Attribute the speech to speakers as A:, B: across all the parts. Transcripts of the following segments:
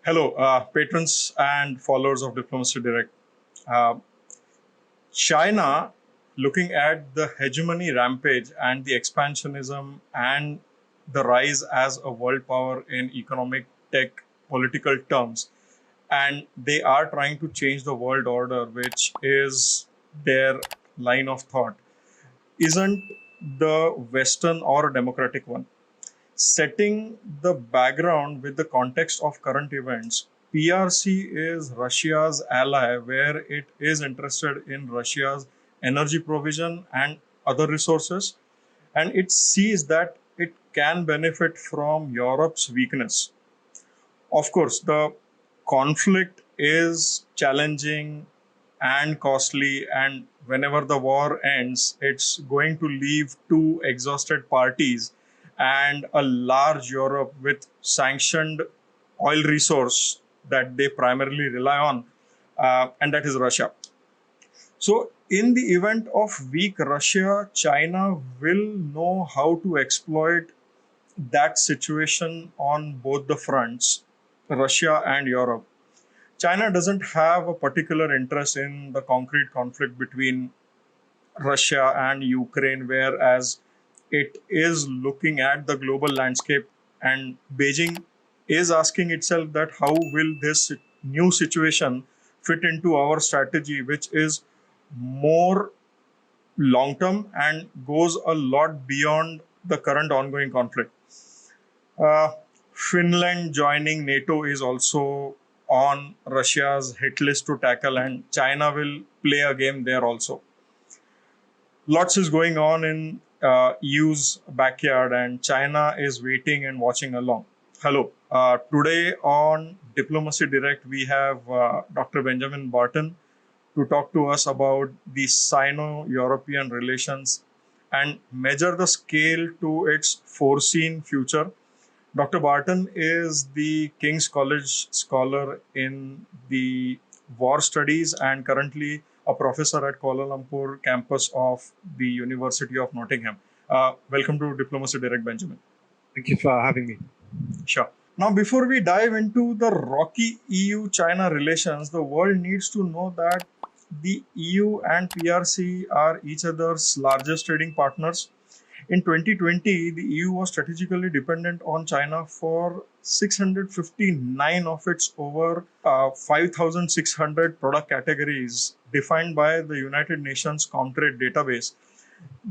A: Hello, patrons and followers of Diplomacy Direct. Uh, China, looking at the hegemony rampage and the expansionism and the rise as a world power in economic, tech, political terms, and they are trying to change the world order, which is their line of thought, isn't the Western or democratic one. Setting the background with the context of current events, PRC is Russia's ally, where it is interested in Russia's energy provision and other resources, and it sees that it can benefit from Europe's weakness. Of course, the conflict is challenging and costly, and whenever the war ends, it's going to leave two exhausted parties and a large Europe with sanctioned oil resource that they primarily rely on, and that is Russia. So, in the event of weak Russia, China will know how to exploit that situation on both the fronts, Russia and Europe. China doesn't have a particular interest in the concrete conflict between Russia and Ukraine, whereas it is looking at the global landscape, and Beijing is asking itself that how will this new situation fit into our strategy, which is more long term and goes a lot beyond the current ongoing conflict. Uh, Finland joining NATO is also on Russia's hit list to tackle, and China will play a game there also. Lots is going on in EU's backyard, and China is waiting and watching along. Hello. Today on Diplomacy Direct, we have Dr. Benjamin Barton to talk to us about the Sino European relations and measure the scale to its foreseen future. Dr. Barton is the King's College scholar in the war studies and currently a professor at Kuala Lumpur campus of the University of Nottingham. Welcome to Diplomacy Direct, Benjamin.
B: Thank you for having me.
A: Sure. Now, before we dive into the rocky EU-China relations, the world needs to know that the EU and PRC are each other's largest trading partners. In 2020, the EU was strategically dependent on China for 659 of its over 5,600 product categories defined by the United Nations Comtrade database.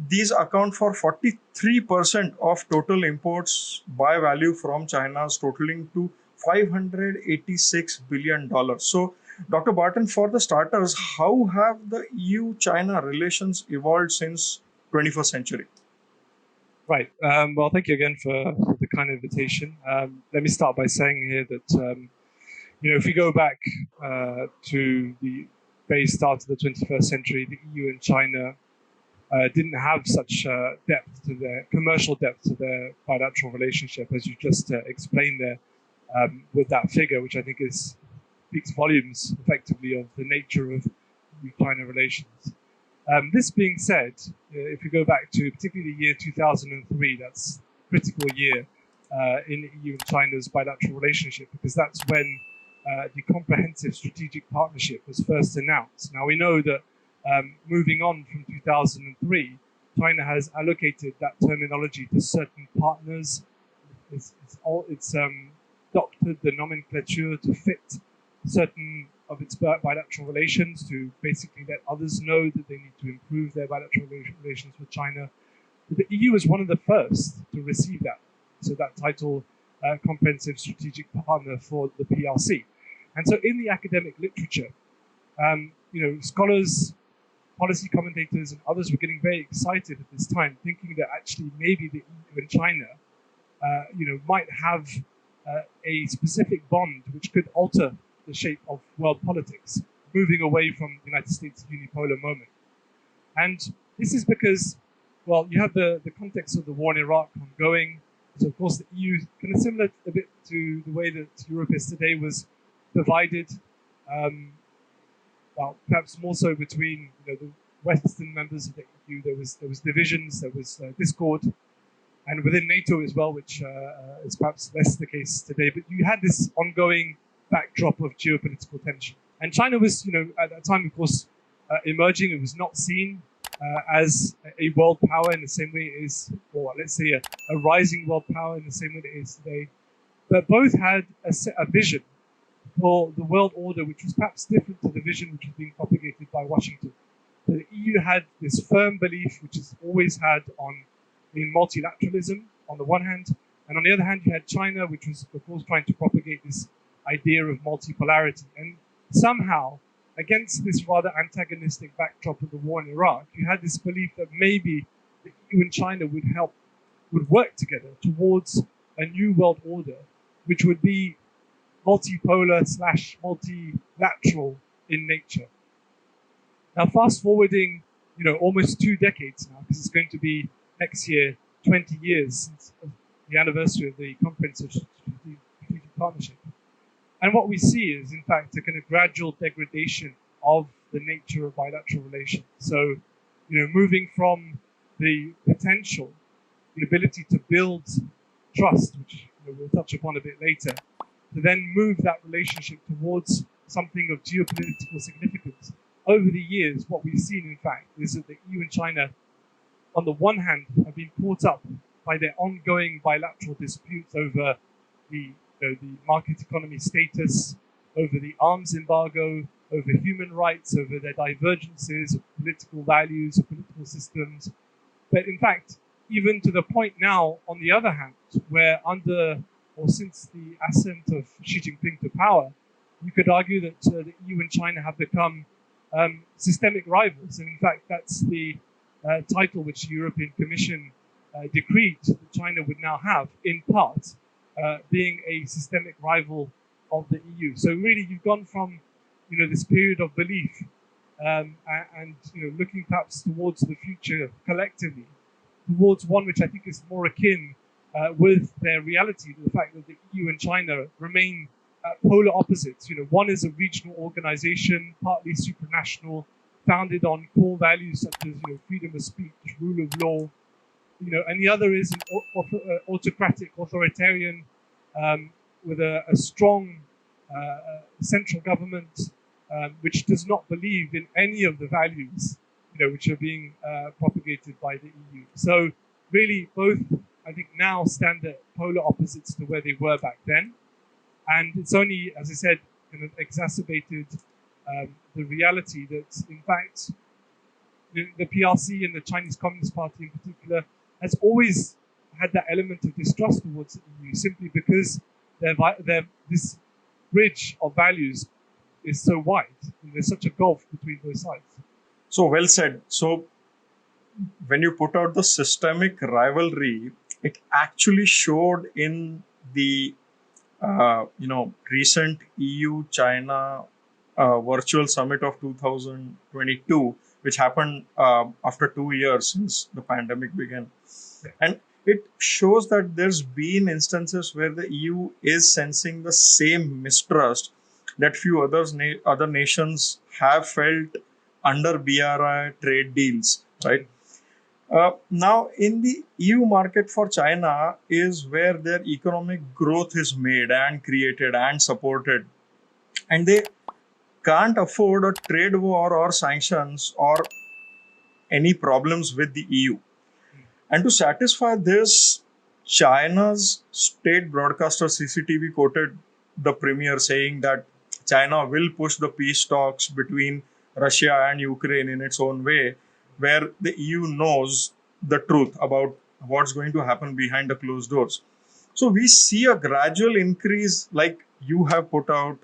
A: These account for 43% of total imports by value from China's totaling to $586 billion. So, Dr. Barton, for the starters, how have the EU-China relations evolved since 21st century?
B: Right. Well, thank you again for the kind invitation. Let me start by saying here that, if we go back to the very start of the 21st century, the EU and China didn't have such depth to their commercial depth to their bilateral relationship, as you just explained there, with that figure, which I think speaks volumes effectively of the nature of EU-China relations. This being said, if we go back to particularly the year 2003, that's a critical year in the EU and China's bilateral relationship, because that's when the comprehensive strategic partnership was first announced. Now, we know that moving on from 2003, China has allocated that terminology to certain partners. It's doctored the nomenclature to fit certain of its bilateral relations, to basically let others know that they need to improve their bilateral relations with China. But the EU was one of the first to receive that. So that title, Comprehensive Strategic Partner for the PRC. And so in the academic literature, scholars, policy commentators, and others were getting very excited at this time, thinking that actually maybe the EU and China, might have a specific bond which could alter the shape of world politics, moving away from the United States' unipolar moment. And this is because, well, you have the context of the war in Iraq ongoing. So, of course, the EU, kind of similar a bit to the way that Europe is today, was divided, perhaps more so between the Western members of the EU. There was divisions, there was discord, and within NATO as well, which is perhaps less the case today. But you had this ongoing backdrop of geopolitical tension. And China was, at that time, of course, emerging. It was not seen as a world power in the same way it is, or let's say a rising world power in the same way it is today. But both had a vision for the world order, which was perhaps different to the vision which was being propagated by Washington. The EU had this firm belief, which it's always had, in multilateralism on the one hand, and on the other hand, you had China, which was, of course, trying to propagate this idea of multipolarity. And somehow, against this rather antagonistic backdrop of the war in Iraq, you had this belief that maybe the EU and China would work together towards a new world order, which would be multipolar/multilateral in nature. Now, fast forwarding, almost 2 decades now, because it's going to be next year 20 years since the anniversary of the Comprehensive Strategic Partnership. And what we see is, in fact, a kind of gradual degradation of the nature of bilateral relations. So, moving from the potential, the ability to build trust, which we'll touch upon a bit later, to then move that relationship towards something of geopolitical significance. Over the years, what we've seen, in fact, is that the EU and China, on the one hand, have been caught up by their ongoing bilateral disputes over the market economy status, over the arms embargo, over human rights, over their divergences of political values, of political systems. But in fact, even to the point now, on the other hand, where since the ascent of Xi Jinping to power, you could argue that the EU and China have become systemic rivals. And in fact, that's the title which the European Commission decreed that China would now have, in part, being a systemic rival of the EU. So really, you've gone from this period of belief and looking perhaps towards the future collectively, towards one which I think is more akin with their reality, the fact that the EU and China remain polar opposites. One is a regional organization, partly supranational, founded on core values such as freedom of speech, rule of law, and the other is an autocratic, authoritarian, with a strong central government, which does not believe in any of the values, which are being propagated by the EU. So really, both, I think, now stand at polar opposites to where they were back then. And it's only, as I said, kind of exacerbated the reality that, in fact, the PRC and the Chinese Communist Party in particular has always had that element of distrust towards the EU, simply because this bridge of values is so wide, and there's such a gulf between both sides.
A: So well said. So when you put out the systemic rivalry, it actually showed in the recent EU-China virtual summit of 2022, which happened after 2 years since the pandemic began. And it shows that there's been instances where the EU is sensing the same mistrust that few other nations have felt under BRI trade deals, right? Now, in the EU market for China is where their economic growth is made and created and supported. And they can't afford a trade war or sanctions or any problems with the EU. And to satisfy this, China's state broadcaster CCTV quoted the premier saying that China will push the peace talks between Russia and Ukraine in its own way, where the EU knows the truth about what's going to happen behind the closed doors. So we see a gradual increase, like you have put out,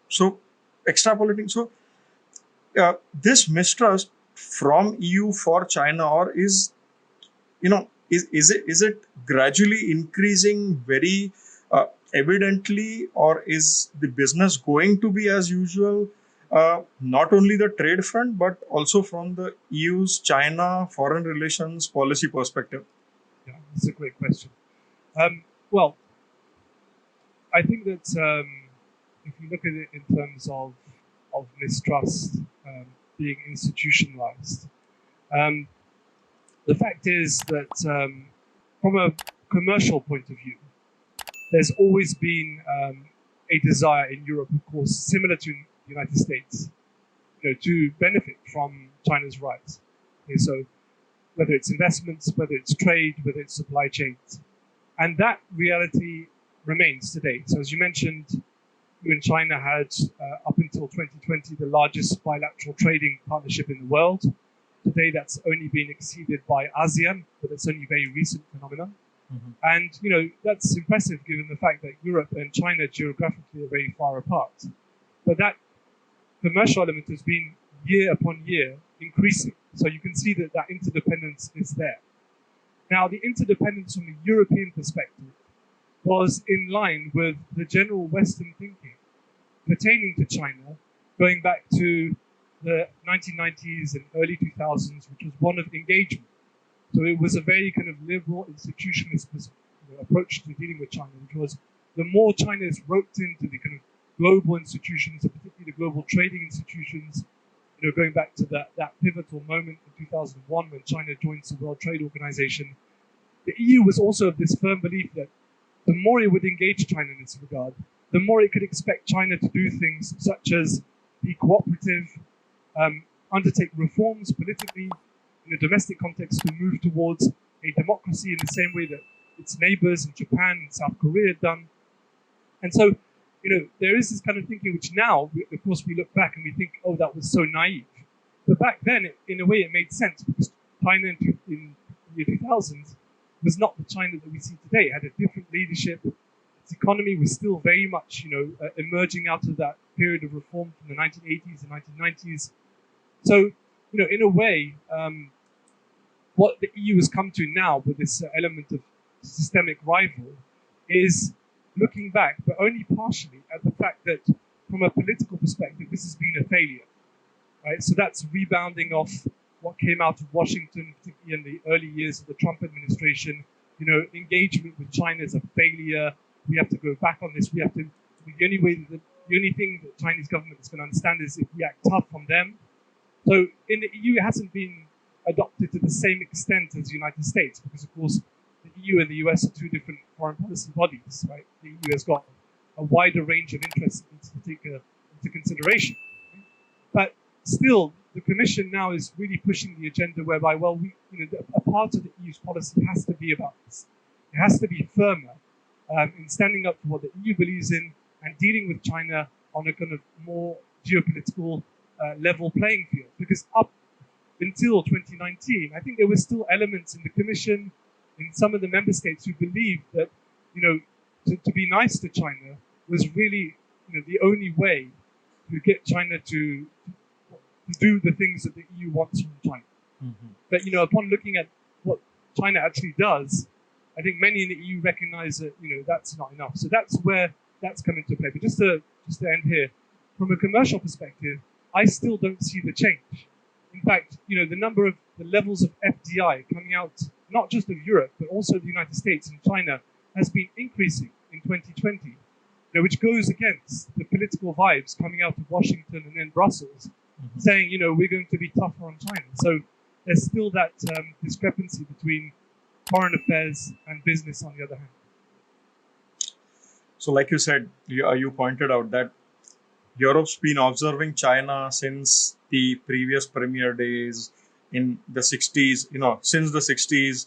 A: so extrapolating. So this mistrust from EU for China, or is it gradually increasing very evidently, or is the business going to be as usual? Not only the trade front, but also from the EU's China foreign relations policy perspective?
B: Yeah, that's a great question. Well, I think that if you look at it in terms of mistrust being institutionalized, the fact is that from a commercial point of view, there's always been a desire in Europe, of course, similar to the United States, to benefit from China's rise. Okay, so whether it's investments, whether it's trade, whether it's supply chains. And that reality remains today. So as you mentioned, when China had, up until 2020, the largest bilateral trading partnership in the world. Today, that's only been exceeded by ASEAN, but it's only a very recent phenomenon. Mm-hmm. And, that's impressive given the fact that Europe and China geographically are very far apart. But that commercial element has been year upon year increasing. So you can see that that interdependence is there. Now, the interdependence from a European perspective was in line with the general Western thinking pertaining to China, going back to the 1990s and early 2000s, which was one of engagement. So it was a very kind of liberal institutionalist approach to dealing with China, which was the more China is roped into the kind of global institutions, particularly the global trading institutions, going back to that pivotal moment in 2001 when China joins the World Trade Organization, the EU was also of this firm belief that the more it would engage China in this regard, the more it could expect China to do things such as be cooperative, undertake reforms politically in a domestic context to move towards a democracy in the same way that its neighbors in Japan and South Korea had done. And so, there is this kind of thinking which now, of course, we look back and we think, oh, that was so naive. But back then, in a way, it made sense because China in the year 2000 was not the China that we see today. It had a different leadership. Its economy was still very much, emerging out of that period of reform from the 1980s and 1990s. So, in a way, what the EU has come to now with this element of systemic rival is looking back, but only partially, at the fact that from a political perspective, this has been a failure, right? So that's rebounding off what came out of Washington, particularly in the early years of the Trump administration. Engagement with China is a failure. We have to go back on this. The only thing that the Chinese government is going to understand is if we act tough on them. So in the EU, it hasn't been adopted to the same extent as the United States, because of course, the EU and the US are two different foreign policy bodies, right? The EU has got a wider range of interests it needs to take into consideration. But still, the Commission now is really pushing the agenda whereby, a part of the EU's policy has to be about this. It has to be firmer in standing up for what the EU believes in and dealing with China on a kind of more geopolitical level playing field. Because up until 2019, I think there were still elements in the Commission, in some of the member states who believed that, to be nice to China was really, the only way to get China to do the things that the EU wants from China. Mm-hmm. But, upon looking at what China actually does, I think many in the EU recognize that, that's not enough. So that's where that's come into play. But just to end here, from a commercial perspective, I still don't see the change. In fact, the levels of FDI coming out, not just of Europe, but also the United States and China, has been increasing in 2020, which goes against the political vibes coming out of Washington and then Brussels, mm-hmm. saying, we're going to be tougher on China. So there's still that discrepancy between foreign affairs and business on the other hand.
A: So like you said, you pointed out that Europe's been observing China since the previous premier days in the 60s, since the 60s,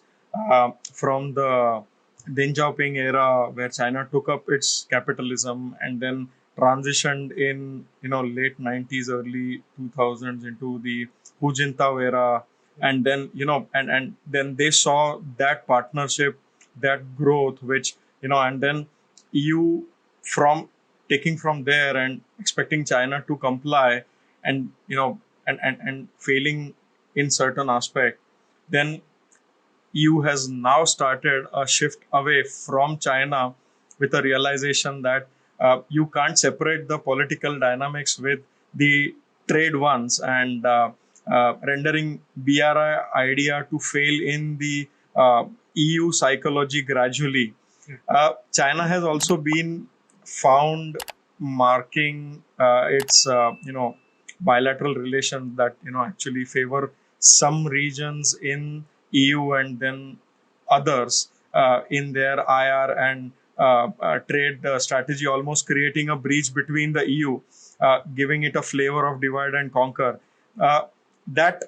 A: from the Deng Xiaoping era where China took up its capitalism and then transitioned in, late 90s, early 2000s into the Hu Jintao era. And then, and then they saw that partnership, that growth, which, and then EU taking from there and expecting China to comply and, and failing in certain aspect, then EU has now started a shift away from China with a realization that you can't separate the political dynamics with the trade ones, and rendering BRI idea to fail in the EU psychology gradually. China has also been found marking its bilateral relations that actually favor some regions in EU and then others in their IR and trade strategy, almost creating a breach between the EU, giving it a flavor of divide and conquer. That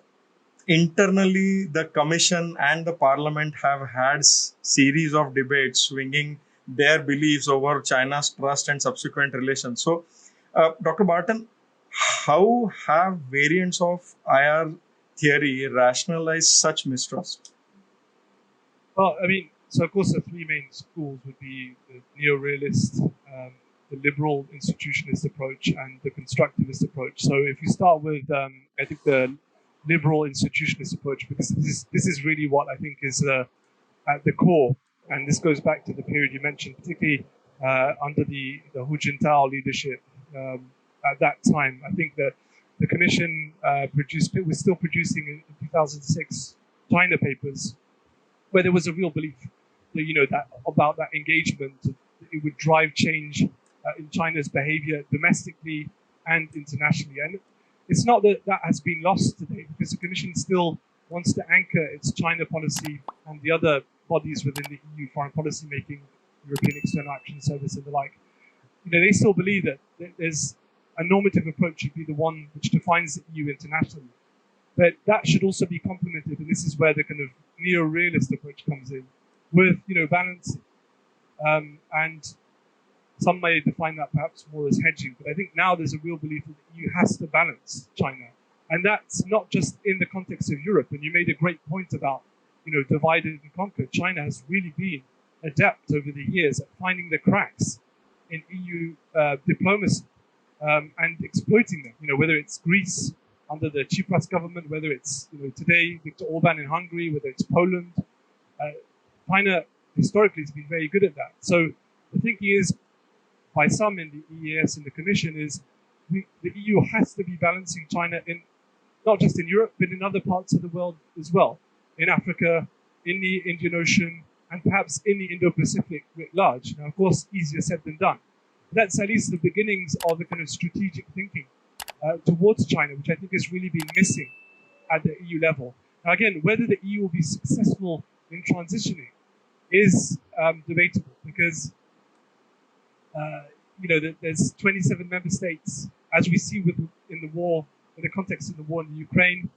A: internally, the Commission and the Parliament have had series of debates swinging their beliefs over China's trust and subsequent relations. So, Dr. Barton, how have variants of IR theory rationalized such mistrust?
B: Well, I mean, so of course the three main schools would be the neo-realist, the liberal institutionalist approach, and the constructivist approach. So if you start with, I think the liberal institutionalist approach, because this is really what I think is at the core, and this goes back to the period you mentioned, particularly under the Hu Jintao leadership. At that time, I think that the Commission was still producing in 2006 China papers, where there was a real belief that, that about that engagement, it would drive change in China's behavior domestically and internationally. And it's not that that has been lost today, because the Commission still wants to anchor its China policy and the other bodies within the EU foreign policy making, European External Action Service and the like. They still believe that there's a normative approach should be the one which defines the EU internationally. But that should also be complemented, and this is where the kind of neo-realist approach comes in, with balance. And some may define that perhaps more as hedging, but I think now there's a real belief that the EU has to balance China, and that's not just in the context of Europe. And you made a great point about divide and conquer. China has really been adept over the years at finding the cracks in EU diplomacy and exploiting them. Whether it's Greece under the Tsipras government, whether it's today Viktor Orban in Hungary, whether it's Poland, China historically has been very good at that. So the thinking is, by some in the EES and the Commission, is the EU has to be balancing China in not just in Europe, but in other parts of the world as well, in Africa, in the Indian Ocean, and perhaps in the Indo-Pacific writ large. Now, of course, easier said than done. That's at least the beginnings of the kind of strategic thinking towards China, which I think has really been missing at the EU level. Now, again, whether the EU will be successful in transitioning is debatable, because there's 27 member states, as we see in the war, in the context of the war in the Ukraine.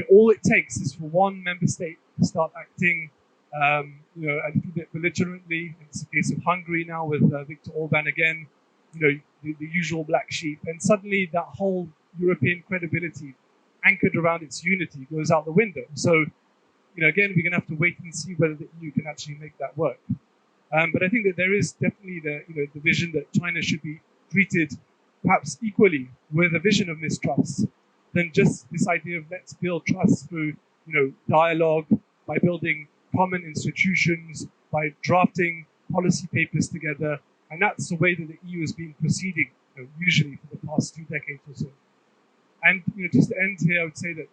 B: All it takes is for one member state to start acting a little bit belligerently. It's the case of Hungary now with Viktor Orban again, the usual black sheep, and suddenly that whole European credibility anchored around its unity goes out the window. So, again, we're going to have to wait and see whether the EU can actually make that work. But I think that there is definitely the vision that China should be treated perhaps equally with a vision of mistrust than just this idea of let's build trust through dialogue, by building common institutions, by drafting policy papers together. And that's the way that the EU has been proceeding, usually for the past 2 decades or so. And just to end here, I would say that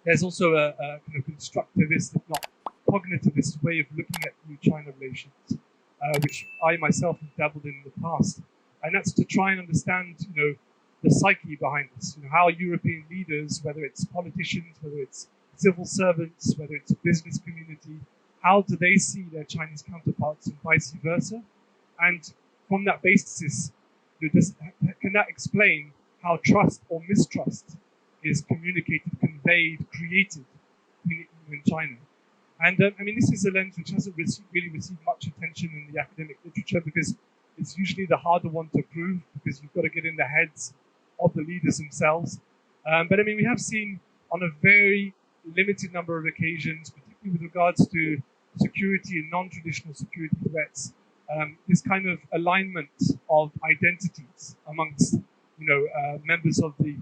B: there's also a kind of constructivist, if not cognitivist, way of looking at EU-China relations, which I myself have dabbled in the past. And that's to try and understand, the psyche behind this. How European leaders, whether it's politicians, whether it's civil servants, whether it's a business community, how do they see their Chinese counterparts and vice versa? And from that basis, can that explain how trust or mistrust is communicated, conveyed, created in China? And this is a lens which hasn't really received much attention in the academic literature, because it's usually the harder one to prove, because you've got to get in the heads of the leaders themselves. But we have seen on a very limited number of occasions, particularly with regards to security and non-traditional security threats, this kind of alignment of identities amongst members of the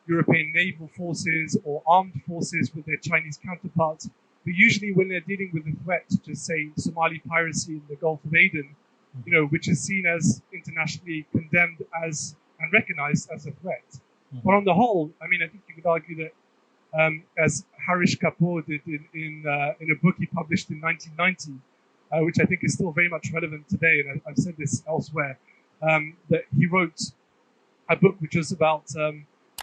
B: European naval forces or armed forces with their Chinese counterparts. But usually when they're dealing with a threat, to say Somali piracy in the Gulf of Aden, which is seen as internationally condemned as and recognized as a threat. But on the whole, I think you could argue that, as Harish Kapoor did in a book he published in 1990, which I think is still very much relevant today, and I've said this elsewhere, that he wrote a book which was about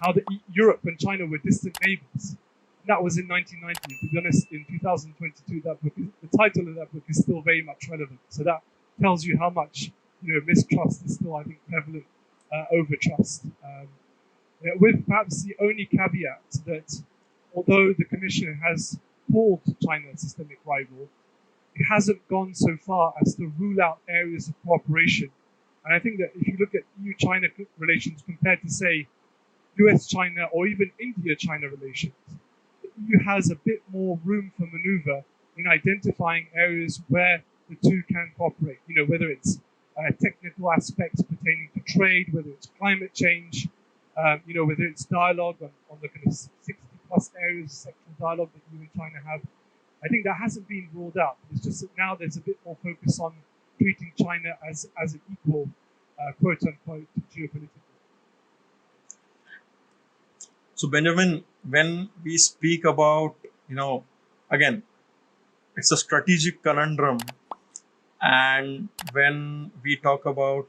B: how Europe and China were distant neighbors. That was in 1990. To be honest, in 2022, the title of that book is still very much relevant. So that tells you how much mistrust is still, I think, prevalent over trust. With perhaps the only caveat that although the Commission has called China a systemic rival, it hasn't gone so far as to rule out areas of cooperation. And I think that if you look at EU-China relations compared to, say, US-China or even India-China relations, the EU has a bit more room for maneuver in identifying areas where the two can cooperate. Whether it's technical aspects pertaining to trade, whether it's climate change, whether it's dialogue on the kind of 60-plus areas of sectoral dialogue that EU and China have. I think that hasn't been ruled out. It's just that now there's a bit more focus on treating China as an equal, quote unquote, geopolitical.
A: So, Benjamin, when we speak about, again, it's a strategic conundrum. And when we talk about,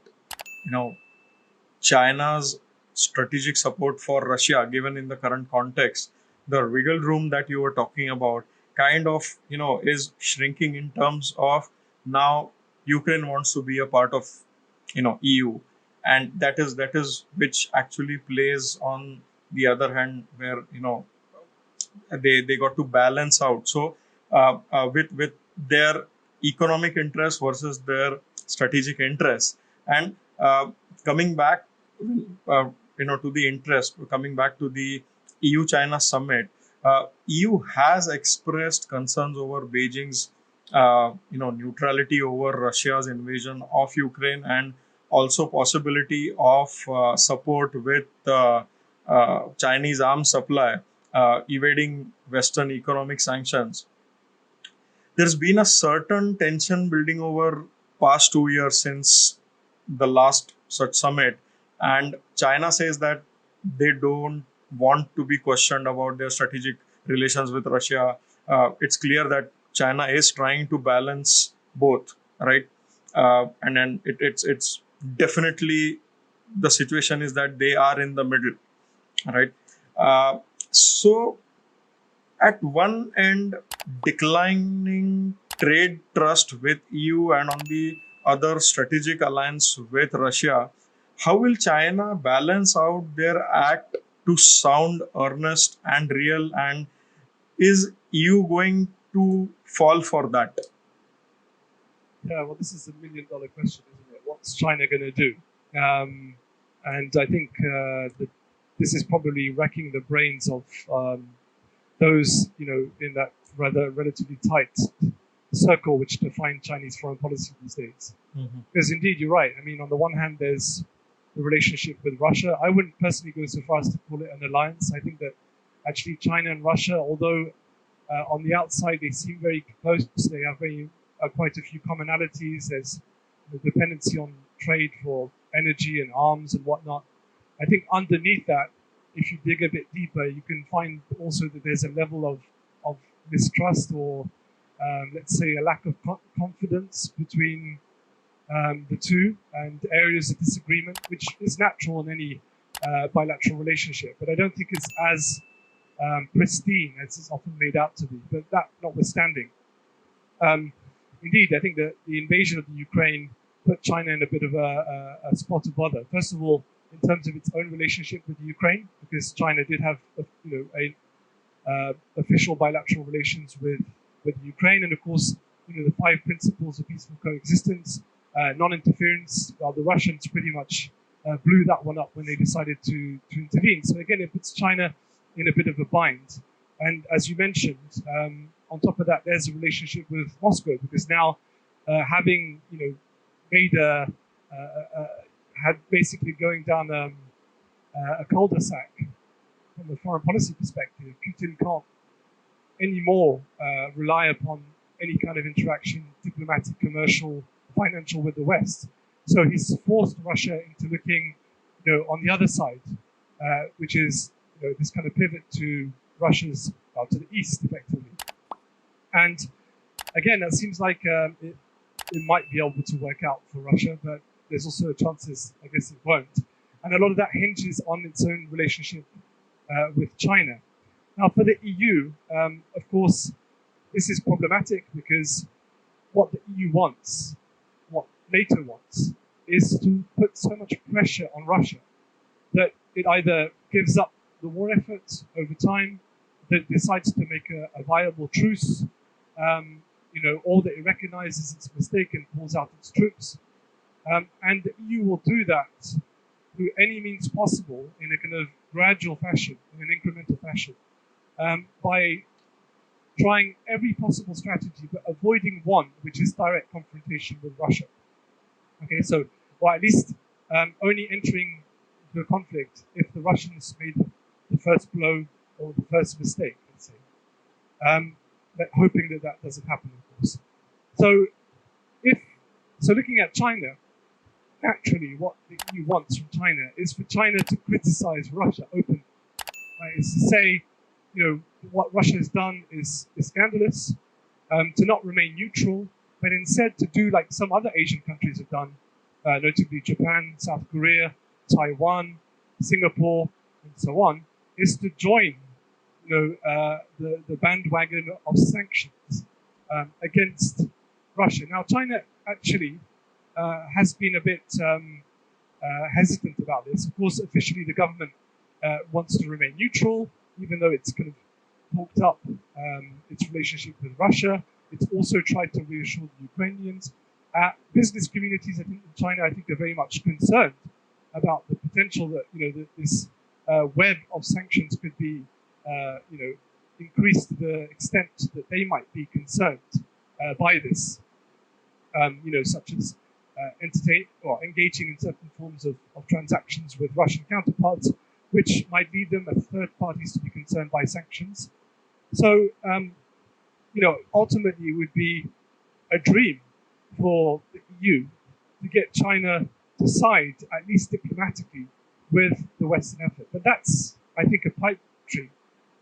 A: China's strategic support for Russia, given in the current context, the wiggle room that you were talking about kind of, is shrinking in terms of now Ukraine wants to be a part of, EU. And that is which actually plays on the other hand where, they got to balance out. So with their economic interest versus their strategic interest. And coming back, to the interest, coming back to the EU-China summit, EU has expressed concerns over Beijing's, neutrality over Russia's invasion of Ukraine, and also possibility of support with Chinese arms supply, evading Western economic sanctions. There's been a certain tension building over past 2 years since the last such summit, and China says that they don't want to be questioned about their strategic relations with Russia. It's clear that China is trying to balance both, right? And then it's definitely the situation is that they are in the middle, right? So at one end, declining trade trust with EU, and on the other, strategic alliance with Russia. How will China balance out their act to sound earnest and real? And is EU going to fall for that?
B: Yeah, well, this is a $1,000,000 question, isn't it? What's China going to do? And I think that this is probably wrecking the brains of those, in that relatively tight circle which define Chinese foreign policy these days. Mm-hmm. Because indeed, you're right. I mean, on the one hand, there's the relationship with Russia. I wouldn't personally go so far as to call it an alliance. I think that actually China and Russia, although on the outside they seem very close, they have quite a few commonalities. There's the dependency on trade for energy and arms and whatnot. I think underneath that, if you dig a bit deeper, you can find also that there's a level of mistrust or, let's say, a lack of confidence between the two, and areas of disagreement, which is natural in any bilateral relationship. But I don't think it's as pristine as it's often made out to be. But that notwithstanding, indeed, I think that the invasion of the Ukraine put China in a bit of a spot of bother. First of all, in terms of its own relationship with the Ukraine, because China did have, official bilateral relations with the Ukraine, and of course, the 5 principles of peaceful coexistence, non-interference. Well, the Russians pretty much blew that one up when they decided to intervene. So again, it puts China in a bit of a bind. And as you mentioned, on top of that, there's a relationship with Moscow, because now having made had basically going down a cul-de-sac from a foreign policy perspective, Putin can't anymore rely upon any kind of interaction, diplomatic, commercial, financial, with the West. So he's forced Russia into looking, on the other side, which is this kind of pivot to Russia's, to the east, effectively. And again, that seems like it might be able to work out for Russia, but there's also chances, I guess, it won't. And a lot of that hinges on its own relationship with China. Now, for the EU, of course, this is problematic because what the EU wants, what NATO wants is to put so much pressure on Russia that it either gives up the war effort over time, that decides to make a viable truce, or that it recognizes its mistake and pulls out its troops. And the EU will do that through any means possible in a kind of gradual fashion, in an incremental fashion, by trying every possible strategy, but avoiding one, which is direct confrontation with Russia. Okay, so, or at least only entering into a conflict if the Russians made the first blow or the first mistake, let's say. But hoping that that doesn't happen, of course. So, looking at China, naturally, what the EU wants from China is for China to criticize Russia openly. Right? Is to say, what Russia has done is scandalous, to not remain neutral, but instead to do like some other Asian countries have done, notably Japan, South Korea, Taiwan, Singapore, and so on, is to join the bandwagon of sanctions against Russia. Now, China actually has been a bit hesitant about this. Of course, officially the government wants to remain neutral, even though it's kind of talked up its relationship with Russia. It's also tried to reassure the Ukrainians. Business communities, I think, in China, I think, are very much concerned about the potential that that this web of sanctions could be increased to the extent that they might be concerned by this. Such as engaging in certain forms of transactions with Russian counterparts, which might lead them as third parties to be concerned by sanctions. So, ultimately it would be a dream for the EU to get China to side, at least diplomatically, with the Western effort. But that's, I think, a pipe dream,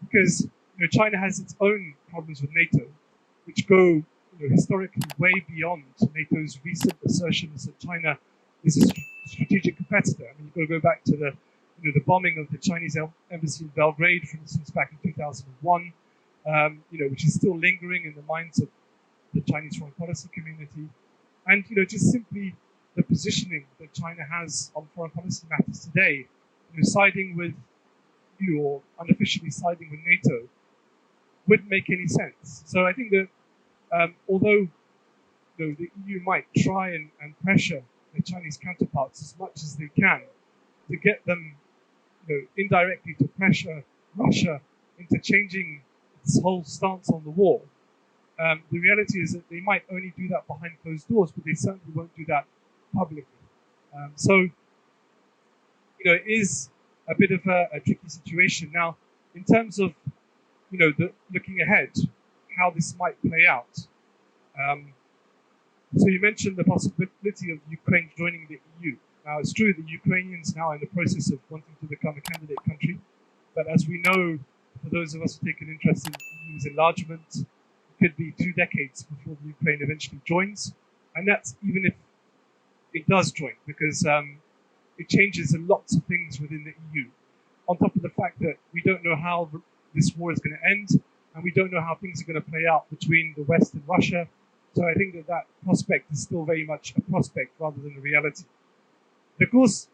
B: because China has its own problems with NATO, which go historically way beyond NATO's recent assertions that China is a strategic competitor. I mean, you've got to go back to the bombing of the Chinese embassy in Belgrade, for instance, back in 2001, which is still lingering in the minds of the Chinese foreign policy community, and just simply the positioning that China has on foreign policy matters today, siding with you or unofficially siding with NATO, wouldn't make any sense. So I think that although the EU might try and pressure the Chinese counterparts as much as they can to get them indirectly to pressure Russia into changing its whole stance on the war, the reality is that they might only do that behind closed doors, but they certainly won't do that publicly. So it is a bit of a tricky situation. Now, in terms of looking ahead, how this might play out. So you mentioned the possibility of Ukraine joining the EU. Now, it's true that Ukrainians now are in the process of wanting to become a candidate country, but as we know, for those of us who take an interest in EU's enlargement, it could be 2 decades before the Ukraine eventually joins, and that's even if it does join, because it changes lots of things within the EU. On top of the fact that we don't know how this war is going to end, and we don't know how things are going to play out between the West and Russia. So I think that prospect is still very much a prospect rather than a reality. Of course,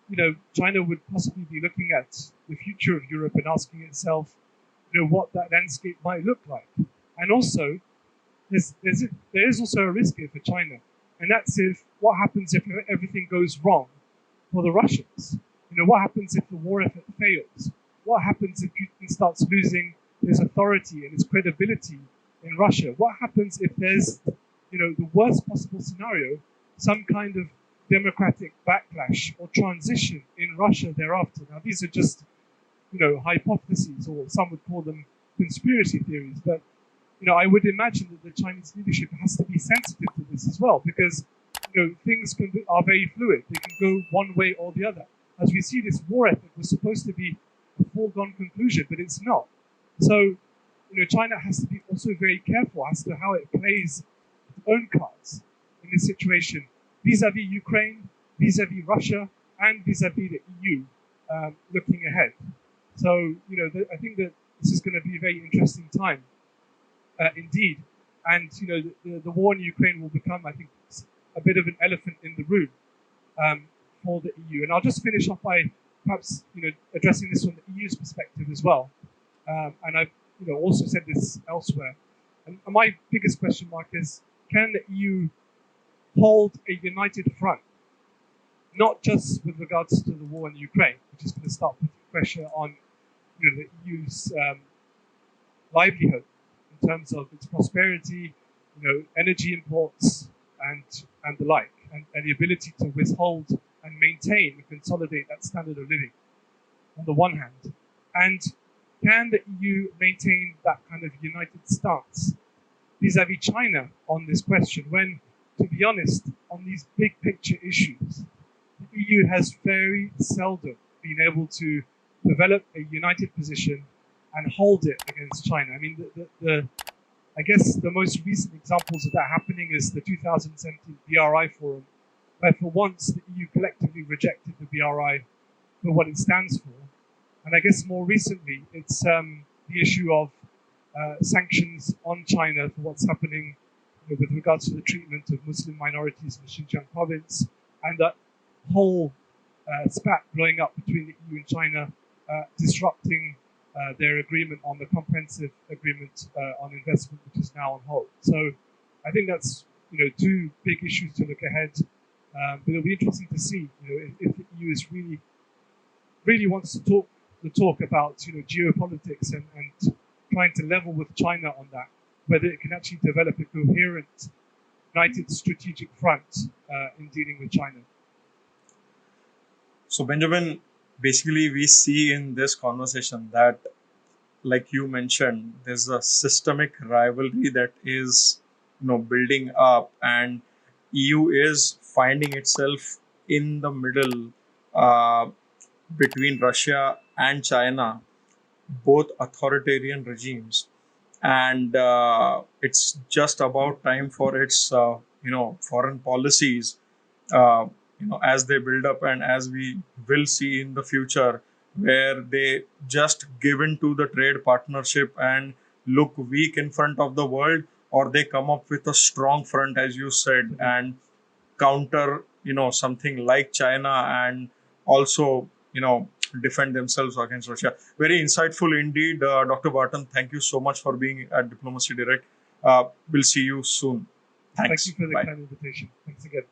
B: China would possibly be looking at the future of Europe and asking itself, what that landscape might look like. And also, there is also a risk here for China, and that's what happens if everything goes wrong for the Russians. What happens if the war effort fails? What happens if Putin starts losing his authority and his credibility in Russia? What happens if there's, the worst possible scenario, some kind of democratic backlash or transition in Russia thereafter? Now, these are just, hypotheses, or some would call them conspiracy theories. But, I would imagine that the Chinese leadership has to be sensitive to this as well, because, things are very fluid. They can go one way or the other. As we see, this war effort was supposed to be a foregone conclusion, but it's not. So, China has to be also very careful as to how it plays its own cards in this situation, vis-a-vis Ukraine, vis-a-vis Russia, and vis-a-vis the EU, looking ahead. So, I think that this is going to be a very interesting time, indeed. And, the war in Ukraine will become, I think, a bit of an elephant in the room for the EU. And I'll just finish off by perhaps addressing this from the EU's perspective as well. And I've also said this elsewhere. And my biggest question mark is, can the EU hold a united front, not just with regards to the war in Ukraine, which is going to start putting pressure on the EU's livelihood in terms of its prosperity, energy imports and the like, and the ability to withhold and maintain and consolidate that standard of living on the one hand. And can the EU maintain that kind of united stance vis-a-vis China on this question when, to be honest, on these big picture issues, the EU has very seldom been able to develop a united position and hold it against China? I mean, I guess the most recent examples of that happening is the 2017 BRI forum, where for once the EU collectively rejected the BRI for what it stands for. And I guess more recently, it's the issue of sanctions on China for what's happening with regards to the treatment of Muslim minorities in the Xinjiang province, and that whole spat blowing up between the EU and China, disrupting their agreement on the comprehensive agreement on investment, which is now on hold. So I think that's two big issues to look ahead. But it'll be interesting to see if the EU is really wants to talk about geopolitics and trying to level with China on that, whether it can actually develop a coherent, united strategic front in dealing with China.
A: So Benjamin, basically we see in this conversation that, like you mentioned, there's a systemic rivalry that is building up, and EU is finding itself in the middle between Russia and China, both authoritarian regimes, and it's just about time for its foreign policies as they build up, and as we will see in the future, where they just give in to the trade partnership and look weak in front of the world, or they come up with a strong front, as you said, and counter something like China, and also defend themselves against Russia. Very insightful indeed, Dr. Barton. Thank you so much for being at Diplomacy Direct. We'll see you soon. Thanks.
B: Thank you for the
A: Bye.
B: kind invitation. Thanks again.